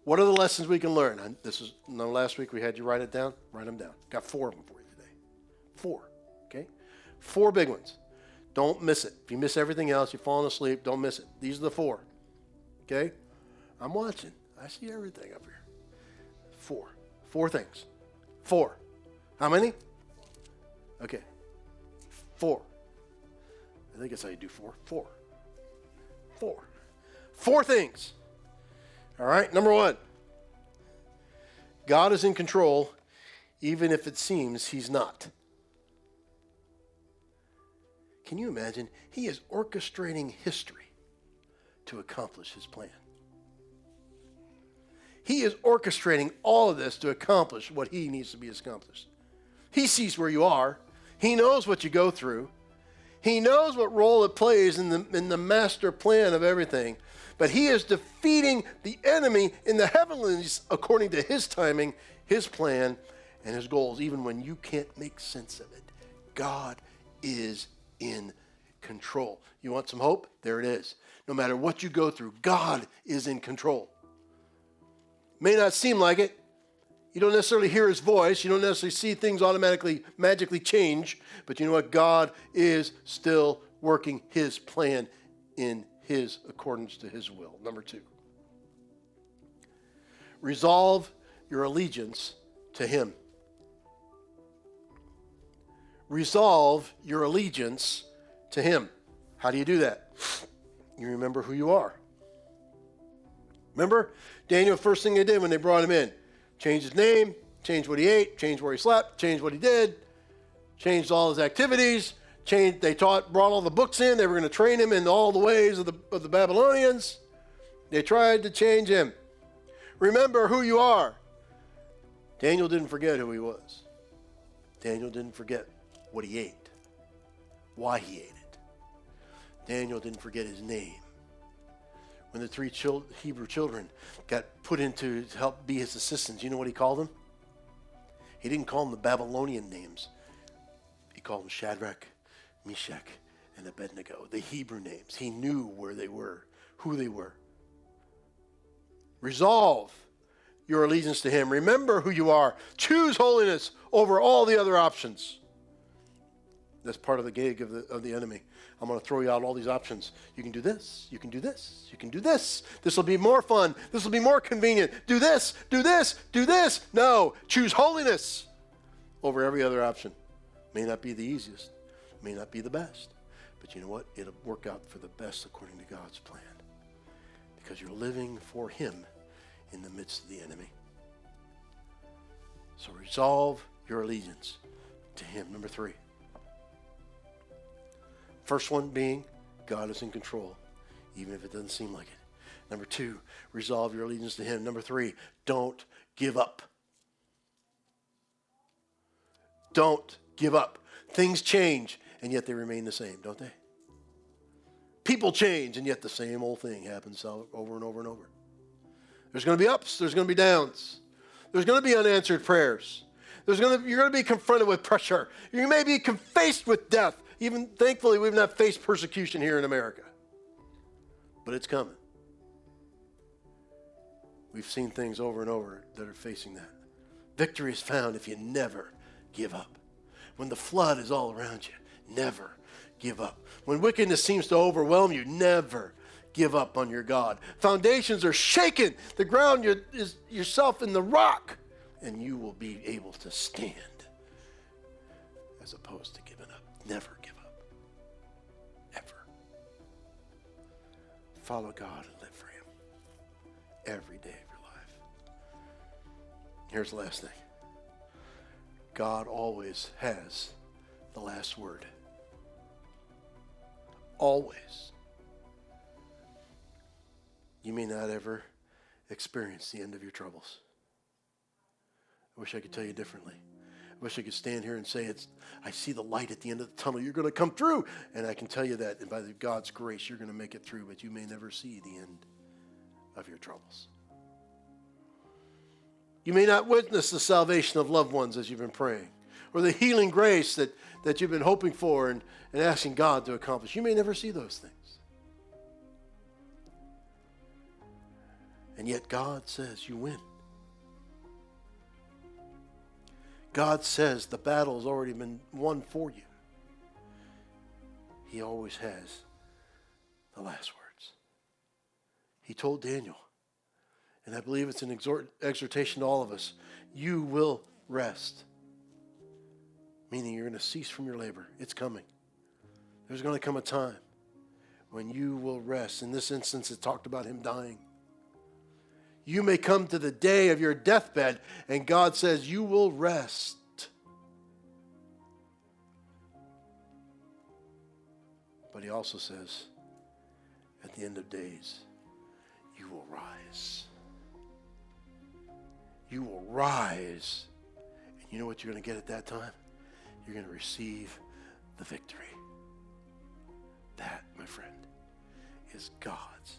What are the lessons we can learn? Last week we had you write it down. Write them down. Got 4 of them for you today. 4, okay? 4 big ones. Don't miss it. If you miss everything else, you're falling asleep, don't miss it. These are the 4, okay? I'm watching. I see everything up here. 4. 4 things. 4. How many? Okay. 4. I think that's how you do 4. 4. 4. 4 things. All right, number 1. God is in control even if it seems he's not. Can you imagine? He is orchestrating history to accomplish his plan. He is orchestrating all of this to accomplish what he needs to be accomplished. He sees where you are. He knows what you go through. He knows what role it plays in the master plan of everything. But he is defeating the enemy in the heavenlies according to his timing, his plan, and his goals, even when you can't make sense of it. God is in control. You want some hope? There it is. No matter what you go through, God is in control. May not seem like it. You don't necessarily hear his voice. You don't necessarily see things automatically, magically change. But you know what? God is still working his plan in his accordance to his will. Number 2. Resolve your allegiance to him. Resolve your allegiance to him. How do you do that? You remember who you are. Remember? Daniel, first thing they did when they brought him in, changed his name, changed what he ate, changed where he slept, changed what he did, changed all his activities, brought all the books in. They were going to train him in all the ways of the Babylonians. They tried to change him. Remember who you are. Daniel didn't forget who he was. Daniel didn't forget what he ate, why he ate it. Daniel didn't forget his name. When the 3 Hebrew children got put into to help be his assistants, you know what he called them? He didn't call them the Babylonian names. He called them Shadrach, Meshach, and Abednego, the Hebrew names. He knew where they were, who they were. Resolve your allegiance to him. Remember who you are. Choose holiness over all the other options. That's part of the gig of the enemy. I'm going to throw you out all these options. You can do this. You can do this. You can do this. This will be more fun. This will be more convenient. Do this. Do this. Do this. No. Choose holiness over every other option. May not be the easiest. May not be the best. But you know what? It'll work out for the best according to God's plan. Because you're living for him in the midst of the enemy. So resolve your allegiance to him. Number 3. First one being, God is in control, even if it doesn't seem like it. Number 2, resolve your allegiance to him. Number 3, don't give up. Don't give up. Things change, and yet they remain the same, don't they? People change, and yet the same old thing happens over and over and over. There's going to be ups. There's going to be downs. There's going to be unanswered prayers. You're going to be confronted with pressure. You may be faced with death. Even thankfully, we've not faced persecution here in America. But it's coming. We've seen things over and over that are facing that. Victory is found if you never give up. When the flood is all around you, never give up. When wickedness seems to overwhelm you, never give up on your God. Foundations are shaken. The ground is yourself in the rock, and you will be able to stand as opposed to giving up. Never give up. Ever. Follow God and live for him every day of your life. Here's the last thing. God always has the last word. Always. You may not ever experience the end of your troubles. I wish I could tell you differently. I wish I could stand here and say, I see the light at the end of the tunnel. You're going to come through. And I can tell you that, and by God's grace, you're going to make it through, but you may never see the end of your troubles. You may not witness the salvation of loved ones as you've been praying, or the healing grace that you've been hoping for and asking God to accomplish. You may never see those things. And yet God says you win. God says the battle has already been won for you. He always has the last words. He told Daniel, and I believe it's an exhortation to all of us, you will rest. Meaning you're going to cease from your labor. It's coming. There's going to come a time when you will rest. In this instance, it talked about him dying. You may come to the day of your deathbed, and God says you will rest. But he also says, at the end of days, you will rise. You will rise. And you know what you're going to get at that time? You're going to receive the victory. That, my friend, is God's